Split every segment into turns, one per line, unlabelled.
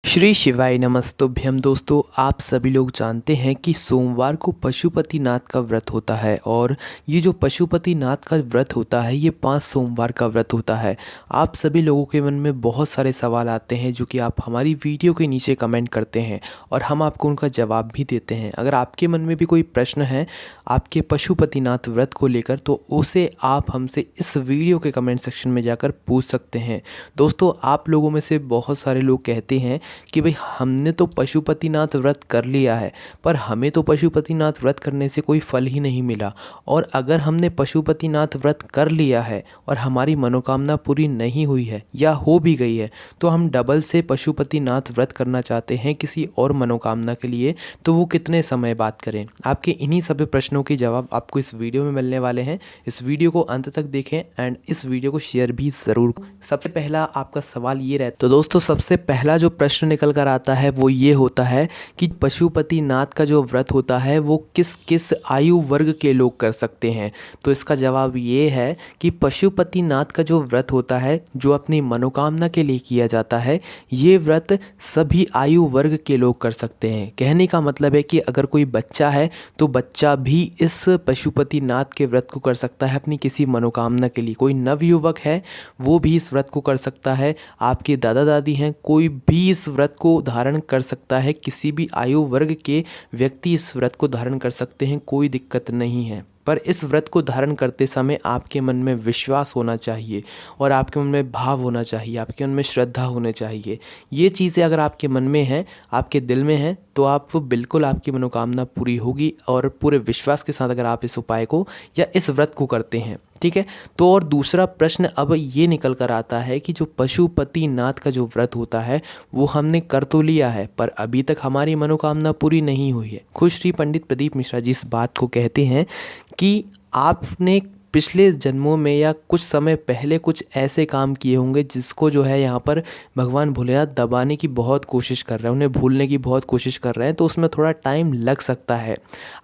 श्री शिवाय नमस्तुभ्यम। दोस्तों, आप सभी लोग जानते हैं कि सोमवार को पशुपतिनाथ का व्रत होता है और ये जो पशुपतिनाथ का व्रत होता है ये 5 सोमवार का व्रत होता है। आप सभी लोगों के मन में बहुत सारे सवाल आते हैं जो कि आप हमारी वीडियो के नीचे कमेंट करते हैं और हम आपको उनका जवाब भी देते हैं। अगर आपके मन में भी कोई प्रश्न है आपके पशुपतिनाथ व्रत को लेकर तो उसे आप हमसे इस वीडियो के कमेंट सेक्शन में जाकर पूछ सकते हैं। दोस्तों, आप लोगों में से बहुत सारे लोग कहते हैं कि भाई हमने तो पशुपतिनाथ व्रत कर लिया है पर हमें तो पशुपतिनाथ व्रत करने से कोई फल ही नहीं मिला, और अगर हमने पशुपतिनाथ व्रत कर लिया है और हमारी मनोकामना पूरी नहीं हुई है या हो भी गई है तो हम डबल से पशुपतिनाथ व्रत करना चाहते हैं किसी और मनोकामना के लिए, तो वो कितने समय बाद करें। आपके इन्हीं सभी प्रश्नों के जवाब आपको इस वीडियो में मिलने वाले हैं। इस वीडियो को अंत तक देखें एंड इस वीडियो को शेयर भी ज़रूर। सबसे पहला आपका सवाल ये रहता है, तो दोस्तों सबसे पहला जो प्रश्न निकल कर आता है वो ये होता है कि पशुपतिनाथ का जो व्रत होता है वो किस किस आयु वर्ग के लोग कर सकते हैं। तो इसका जवाब ये है कि पशुपतिनाथ का जो व्रत होता है जो अपनी मनोकामना के लिए किया जाता है, ये व्रत सभी आयु वर्ग के लोग कर सकते हैं। कहने का मतलब है कि अगर कोई बच्चा है तो बच्चा भी इस पशुपतिनाथ के व्रत को कर सकता है अपनी किसी मनोकामना के लिए। कोई नवयुवक है वो भी इस व्रत को कर सकता है। आपके दादा दादी हैं, कोई भी इस व्रत को धारण कर सकता है। किसी भी आयु वर्ग के व्यक्ति इस व्रत को धारण कर सकते हैं, कोई दिक्कत नहीं है। पर इस व्रत को धारण करते समय आपके मन में विश्वास होना चाहिए और आपके मन में भाव होना चाहिए, आपके मन में श्रद्धा होनी चाहिए। ये चीज़ें अगर आपके मन में हैं, आपके दिल में हैं, तो आप बिल्कुल आपकी मनोकामना पूरी होगी। और पूरे विश्वास के साथ अगर आप इस उपाय को या इस व्रत को करते हैं, ठीक है। तो और दूसरा प्रश्न अब ये निकल कर आता है कि जो पशुपतिनाथ का जो व्रत होता है वो हमने कर तो लिया है पर अभी तक हमारी मनोकामना पूरी नहीं हुई है। खुद श्री पंडित प्रदीप मिश्रा जी इस बात को कहते हैं कि आपने पिछले जन्मों में या कुछ समय पहले कुछ ऐसे काम किए होंगे जिसको जो है यहाँ पर भगवान भोलेनाथ दबाने की बहुत कोशिश कर रहे हैं, उन्हें भूलने की बहुत कोशिश कर रहे हैं, तो उसमें थोड़ा टाइम लग सकता है।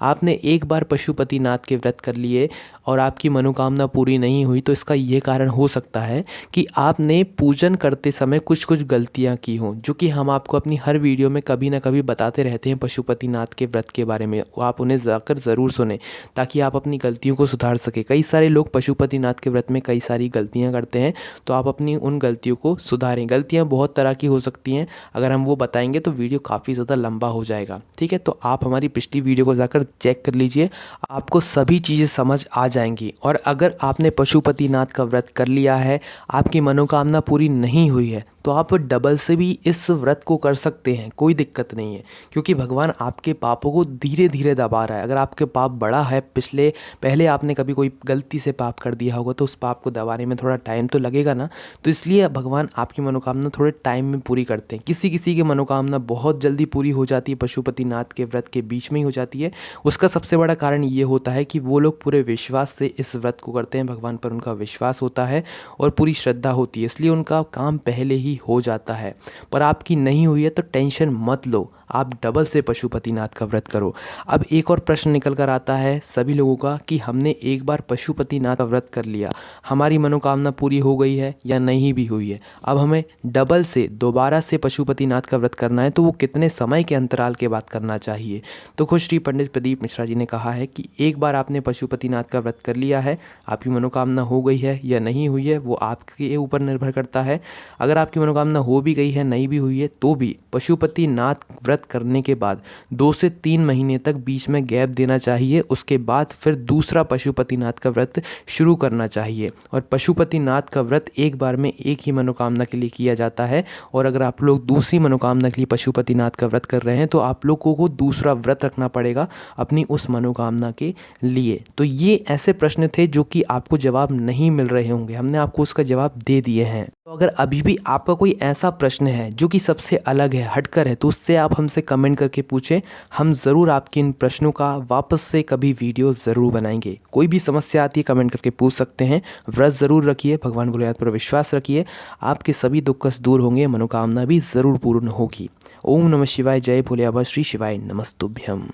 आपने एक बार पशुपतिनाथ के व्रत कर लिए और आपकी मनोकामना पूरी नहीं हुई तो इसका ये कारण हो सकता है कि आपने पूजन करते समय कुछ कुछ गलतियाँ की हों, जो कि हम आपको अपनी हर वीडियो में कभी ना कभी बताते रहते हैं पशुपतिनाथ के व्रत के बारे में। आप उन्हें जाकर ज़रूर सुने ताकि आप अपनी गलतियों को सुधार सके। कई सारे लोग पशुपतिनाथ के व्रत में कई सारी गलतियां करते हैं, तो आप अपनी उन गलतियों को सुधारें। गलतियां बहुत तरह की हो सकती हैं, अगर हम वो बताएंगे तो वीडियो काफ़ी ज़्यादा लंबा हो जाएगा, ठीक है। तो आप हमारी पिछली वीडियो को जाकर चेक कर लीजिए, आपको सभी चीज़ें समझ आ जाएंगी। और अगर आपने पशुपतिनाथ का व्रत कर लिया है, आपकी मनोकामना पूरी नहीं हुई है, तो आप डबल से भी इस व्रत को कर सकते हैं, कोई दिक्कत नहीं है। क्योंकि भगवान आपके पापों को धीरे धीरे दबा रहा है। अगर आपके पाप बड़ा है, पहले आपने कभी कोई गलती से पाप कर दिया होगा तो उस पाप को दबाने में थोड़ा टाइम तो लगेगा ना, तो इसलिए भगवान आपकी मनोकामना थोड़े टाइम में पूरी करते हैं। किसी किसी की मनोकामना बहुत जल्दी पूरी हो जाती है, पशुपतिनाथ के व्रत के बीच में ही हो जाती है। उसका सबसे बड़ा कारण ये होता है कि वो लोग पूरे विश्वास से इस व्रत को करते हैं, भगवान पर उनका विश्वास होता है और पूरी श्रद्धा होती है, इसलिए उनका काम पहले ही हो जाता है। पर आपकी नहीं हुई है तो टेंशन मत लो, आप डबल से पशुपतिनाथ का व्रत करो। अब एक और प्रश्न निकल कर आता है सभी लोगों का कि हमने एक बार पशुपतिनाथ का व्रत कर लिया, हमारी मनोकामना पूरी हो गई है या नहीं भी हुई है, अब हमें डबल से दोबारा से पशुपतिनाथ का व्रत करना है, तो वो कितने समय के अंतराल के बाद करना चाहिए। तो खुद श्री पंडित प्रदीप मिश्रा जी ने कहा है कि एक बार आपने पशुपतिनाथ का व्रत कर लिया है, आपकी मनोकामना हो गई है या नहीं हुई है वो आपके ऊपर निर्भर करता है। अगर आपकी मनोकामना हो भी गई है, नहीं भी हुई है, तो भी पशुपतिनाथ व्रत करने के बाद 2 से 3 महीने तक बीच में गैप देना चाहिए। उसके बाद फिर दूसरा पशुपतिनाथ का व्रत शुरू करना चाहिए। और पशुपतिनाथ का व्रत एक बार में एक ही मनोकामना के लिए किया जाता है, और अगर आप लोग दूसरी मनोकामना के लिए पशुपतिनाथ का व्रत कर रहे हैं तो आप लोगों को दूसरा व्रत रखना पड़ेगा अपनी उस मनोकामना के लिए। तो ये ऐसे प्रश्न थे जो कि आपको जवाब नहीं मिल रहे होंगे, हमने आपको उसका जवाब दे दिए हैं। तो अगर अभी भी आपका कोई ऐसा प्रश्न है जो कि सबसे अलग है, हटकर है, तो उससे आप हमसे कमेंट करके पूछें। हम ज़रूर आपके इन प्रश्नों का वापस से कभी वीडियो ज़रूर बनाएंगे। कोई भी समस्या आती है कमेंट करके पूछ सकते हैं। व्रत ज़रूर रखिए, भगवान भोलेनाथ पर विश्वास रखिए, आपके सभी दुख कष्ट दूर होंगे, मनोकामना भी ज़रूर पूर्ण होगी। ओम नमः शिवाय, जय भोले बाबा, श्री शिवाय नमस्तुभ्यम।